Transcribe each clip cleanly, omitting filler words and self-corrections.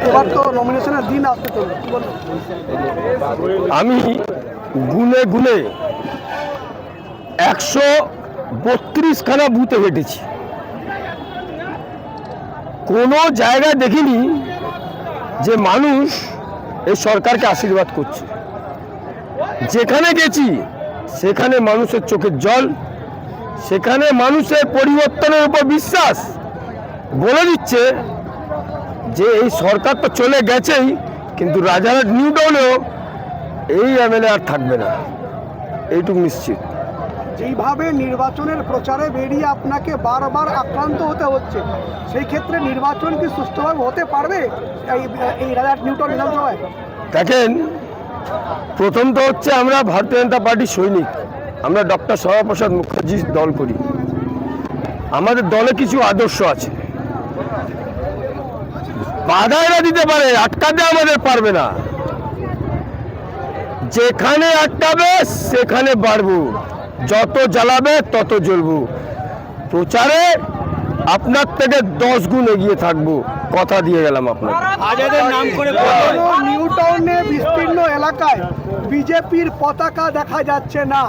এবার তো নমিনেশনের দিন আসতে চলবে, কি বলবেন? আমি গুনে গুনে 132খানা বুথে হেঁটেছি, কোনো জায়গায় দেখিনি যে মানুষ এই সরকারকে আশীর্বাদ করছে। যেখানে গেছি সেখানে মানুষের চোখের জল, সেখানে মানুষের পরিবর্তনের উপর বিশ্বাস বলে দিচ্ছে যে এই সরকার তো চলে গেছেই, কিন্তু রাজারহাট নিউ টাউনেও এই এমএলএ আর থাকবে না, এইটুকু নিশ্চিত। যেইভাবে নির্বাচনের প্রচারে বেরিয়ে আপনাকে বারবার আক্রান্ত হতে হচ্ছে, সেই ক্ষেত্রে নির্বাচন কি সুষ্ঠুভাবে হতে পারবে এই রাজারহাট নিউ টাউন বিধানসভায়? দেখেন, প্রথম তো হচ্ছে আমরা ভারতীয় জনতা পার্টির সৈনিক, আমরা ডক্টর শ্যামাপ্রসাদ মুখার্জির দল করি। আমাদের দলে কিছু আদর্শ আছে, বাধা এরা দিতে পারে, আটকাতে আমাদের পারবে না। যেখানে আটকাবে সেখানে বাড়বো, যত জ্বালাবে তত জ্বলবো। প্রচারে আপনার থেকে 10 গুণ এগিয়ে থাকবো, কথা দিয়ে গেলাম আপনাকে। নিউ টাউনে বিস্তীর্ণ এলাকায় বিজেপির পতাকা দেখা যাচ্ছে না,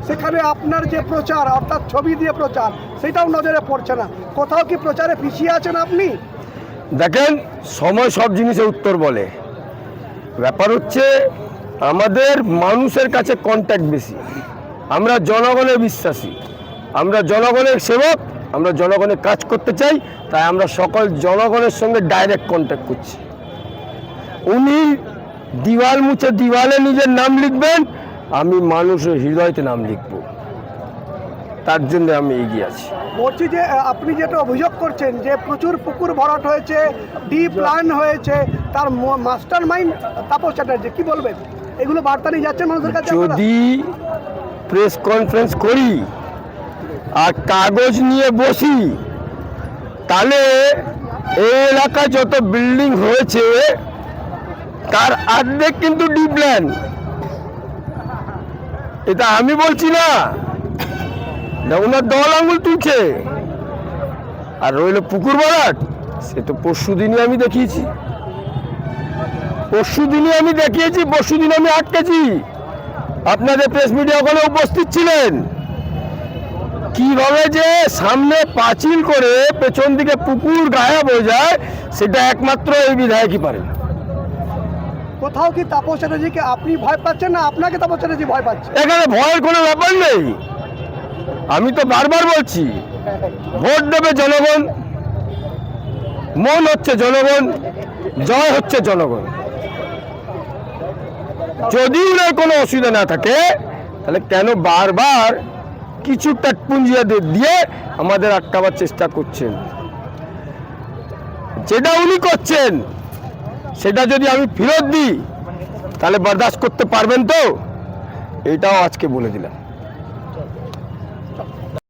সেখানে আপনার যে প্রচার অর্থাৎ ছবি দিয়ে প্রচার, সেটাও নজরে পড়ছে না। কোথাও কি প্রচারে পিছিয়ে আছেন আপনি? দেখেন, সময় সব জিনিসের উত্তর বলে। ব্যাপার হচ্ছে আমাদের মানুষের কাছে কন্ট্যাক্ট বেশি, আমরা জনগণের বিশ্বাসী, আমরা জনগণের সেবক, আমরা জনগণের কাজ করতে চাই, তাই আমরা সকল জনগণের সঙ্গে ডাইরেক্ট কন্ট্যাক্ট করছি। উনি দিওয়াল মুছে দিওয়ালে নিজের নাম লিখবেন, আমি মানুষের হৃদয়তে নাম লিখব, তার জন্য আমি এগিয়ে আছি। বলছি যে আপনি যেটা অভিযোগ করছেন যে প্রচুর পুকুর ভরাট হয়েছে, ডিপ প্ল্যান হয়েছে, তার মাস্টার মাইন্ড তাপস চ্যাটার্জি, কি বলবেন? এগুলো বার্তা নিয়ে যাচ্ছে মানুষের কাছে? যদি প্রেস কনফারেন্স করি আর কাগজ নিয়ে বসি, তাহলে এই এলাকায় যত বিল্ডিং হয়েছে তার অর্ধেক কিন্তু ডিপ প্ল্যান। এটা আমি বলছি না, ওনার দল আঙুল তুলছে। আর রইল পুকুর ভরাট, সে তো পরশুদিনই আমি দেখিয়েছি, পরশুদিন আমি আটকেছি। আপনাদের প্রেস মিডিয়া ওখানে উপস্থিত ছিলেন। কিভাবে যে সামনে পাঁচিল করে পেছন দিকে পুকুর গায়েব হয়ে যায়, সেটা একমাত্র এই বিধায়কই পারেন। কোথাও কি তাপস চ্যাটার্জিকে আপনি ভয় পাচ্ছেন না আপনাকে তাপস চ্যাটার্জি ভয় পাচ্ছে? এখানে ভয়ের কোনো ব্যাপার নেই। আমি তো বারবার বলছি, ভোট দেবে জনগণ, মন হচ্ছে জনগণ, জয় হচ্ছে জনগণ। যদি উনার কোনো অসুবিধা না থাকে, তাহলে কেন বারবার কিছু টাটপুঞ্জিয়া দিয়ে আমাদের আটকাবার চেষ্টা করছেন? যেটা উনি করছেন সেটা যদি আমি ফেরত দিই, তাহলে বরদাস্ত করতে পারবেন তো? এটাও আজকে বলে দিলাম।